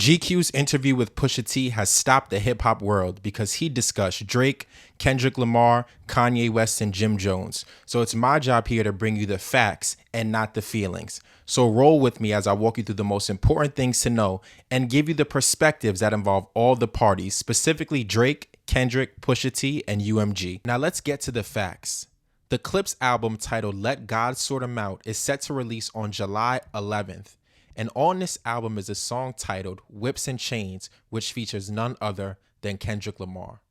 GQ's interview with Pusha T has stopped the hip hop world because he discussed Drake, Kendrick Lamar, Kanye West, and Jim Jones. So it's my job here to bring you the facts and not the feelings. So roll with me as I walk you through the most important things to know and give you the perspectives that involve all the parties, specifically Drake, Kendrick, Pusha T, and UMG. Now let's get to the facts. The Clips album titled Let God Sort 'Em Out is set to release on July 11th. And on this album is a song titled Whips and Chains, which features none other than Kendrick Lamar.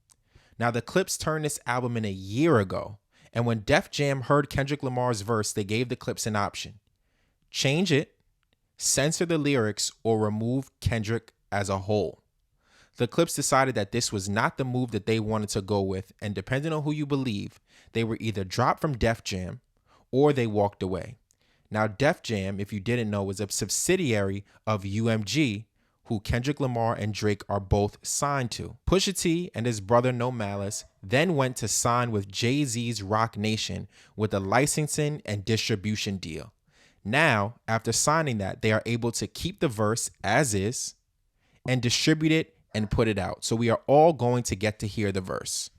Now, the Clips turned this album in a year ago, and when Def Jam heard Kendrick Lamar's verse, they gave the Clips an option: change it, censor the lyrics, or remove Kendrick as a whole. The Clips decided that this was not the move that they wanted to go with, and depending on who you believe, they were either dropped from Def Jam or they walked away. Now, Def Jam, if you didn't know, is a subsidiary of UMG, who Kendrick Lamar and Drake are both signed to. Pusha T and his brother No Malice then went to sign with Jay-Z's Roc Nation with a licensing and distribution deal. Now, after signing that, they are able to keep the verse as is and distribute it and put it out. So we are all going to get to hear the verse.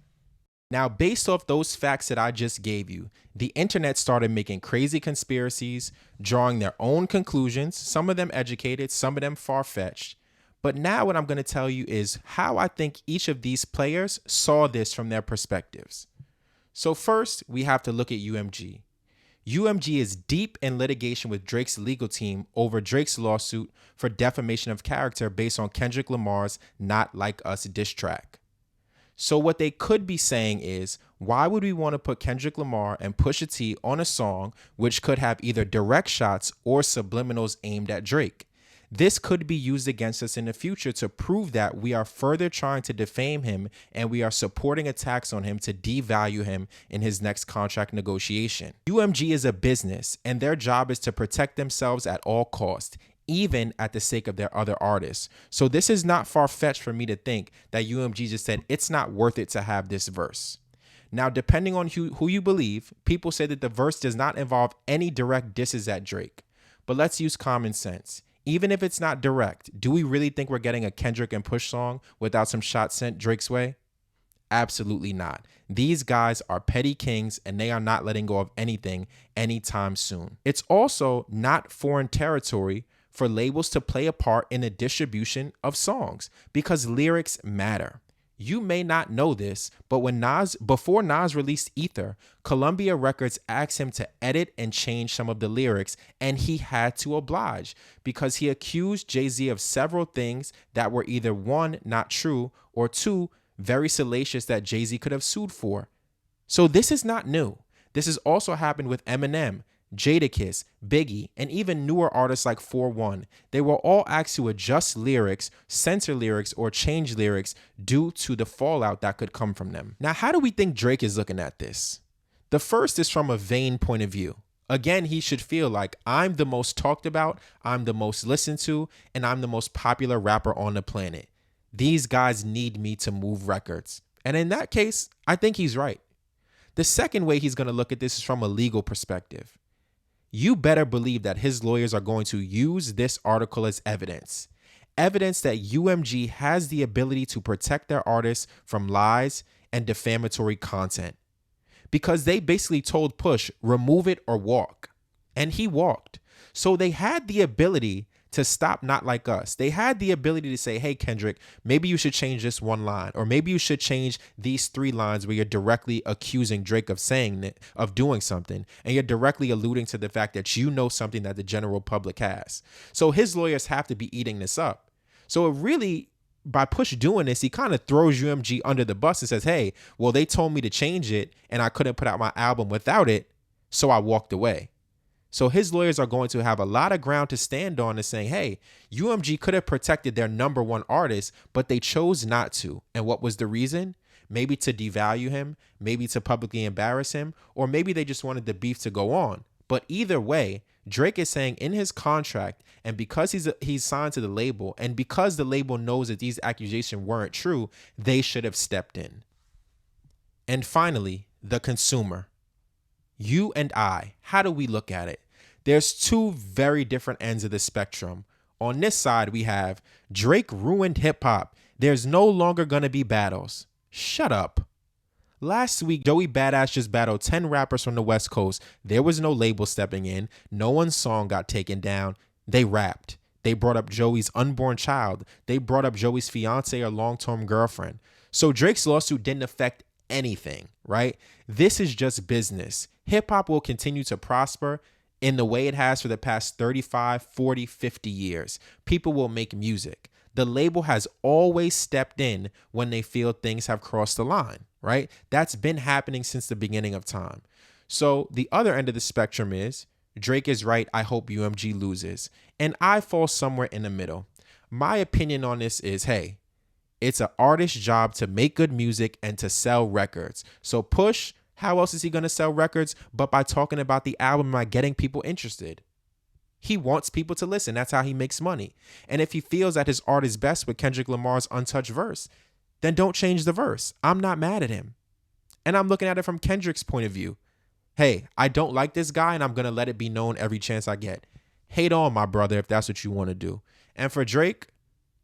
Now, based off those facts that I just gave you, the internet started making crazy conspiracies, drawing their own conclusions, some of them educated, some of them far-fetched. But now what I'm going to tell you is how I think each of these players saw this from their perspectives. So first, we have to look at UMG. UMG is deep in litigation with Drake's legal team over Drake's lawsuit for defamation of character based on Kendrick Lamar's Not Like Us diss track. So what they could be saying is, why would we want to put Kendrick Lamar and Pusha T on a song which could have either direct shots or subliminals aimed at Drake? This could be used against us in the future to prove that we are further trying to defame him and we are supporting attacks on him to devalue him in his next contract negotiation. UMG is a business and their job is to protect themselves at all costs, even at the sake of their other artists. So this is not far-fetched for me to think that UMG just said it's not worth it to have this verse. Now, depending on who you believe, people say that the verse does not involve any direct disses at Drake. But let's use common sense. Even if it's not direct, do we really think we're getting a Kendrick and Push song without some shots sent Drake's way? Absolutely not. These guys are petty kings and they are not letting go of anything anytime soon. It's also not foreign territory for labels to play a part in the distribution of songs because lyrics matter. You may not know this, but before Nas released Ether, Columbia Records asked him to edit and change some of the lyrics, and he had to oblige because he accused Jay-Z of several things that were either one, not true, or two, very salacious that Jay-Z could have sued for. So this is not new. This has also happened with Eminem, Jadakiss, Biggie, and even newer artists like 4-1. They were all asked to adjust lyrics, censor lyrics, or change lyrics due to the fallout that could come from them. Now, how do we think Drake is looking at this? The first is from a vain point of view. Again, he should feel like I'm the most talked about, I'm the most listened to, and I'm the most popular rapper on the planet. These guys need me to move records. And in that case, I think he's right. The second way he's going to look at this is from a legal perspective. You better believe that his lawyers are going to use this article as evidence. Evidence that UMG has the ability to protect their artists from lies and defamatory content. Because they basically told Push, remove it or walk. And he walked. So they had the ability to stop Not Like Us. They had the ability to say, hey, Kendrick, maybe you should change this one line, or maybe you should change these 3 lines where you're directly accusing Drake of saying it, of doing something, and you're directly alluding to the fact that you know something that the general public has. So his lawyers have to be eating this up. So it really, by Push doing this, he kind of throws UMG under the bus and says, hey, well, they told me to change it, and I couldn't put out my album without it, so I walked away. So his lawyers are going to have a lot of ground to stand on and saying, hey, UMG could have protected their number one artist, but they chose not to. And what was the reason? Maybe to devalue him, maybe to publicly embarrass him, or maybe they just wanted the beef to go on. But either way, Drake is saying in his contract, and because he's signed to the label, and because the label knows that these accusations weren't true, they should have stepped in. And finally, the consumer. You and I, how do we look at it? There's 2 very different ends of the spectrum On this side, we have Drake ruined hip hop. There's no longer gonna be battles. Shut up. Last week, Joey Badass just battled 10 rappers from the West Coast. There was no label stepping in. No one's song got taken down. They rapped. They brought up Joey's unborn child. They brought up Joey's fiance or long-term girlfriend. So Drake's lawsuit didn't affect anything, right? This is just business. Hip hop will continue to prosper in the way it has for the past 35, 40, 50 years. People will make music. The label has always stepped in when they feel things have crossed the line, right? That's been happening since the beginning of time. So the other end of the spectrum is Drake is right. I hope UMG loses. And I fall somewhere in the middle. My opinion on this is, hey, it's an artist's job to make good music and to sell records. So Push, how else is he going to sell records but by talking about the album, by getting people interested? He wants people to listen. That's how he makes money. And if he feels that his art is best with Kendrick Lamar's untouched verse, then don't change the verse. I'm not mad at him. And I'm looking at it from Kendrick's point of view. Hey, I don't like this guy and I'm going to let it be known every chance I get. Hate on, my brother, if that's what you want to do. And for Drake,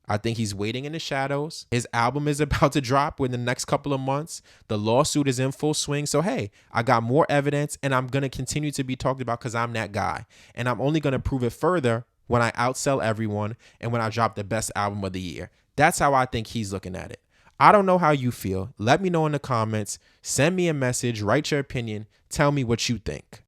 I think he's waiting in the shadows. His album is about to drop within the next couple of months. The lawsuit is in full swing. So, hey, I got more evidence and I'm going to continue to be talked about because I'm that guy. And I'm only going to prove it further when I outsell everyone and when I drop the best album of the year. That's how I think he's looking at it. I don't know how you feel. Let me know in the comments. Send me a message. Write your opinion. Tell me what you think.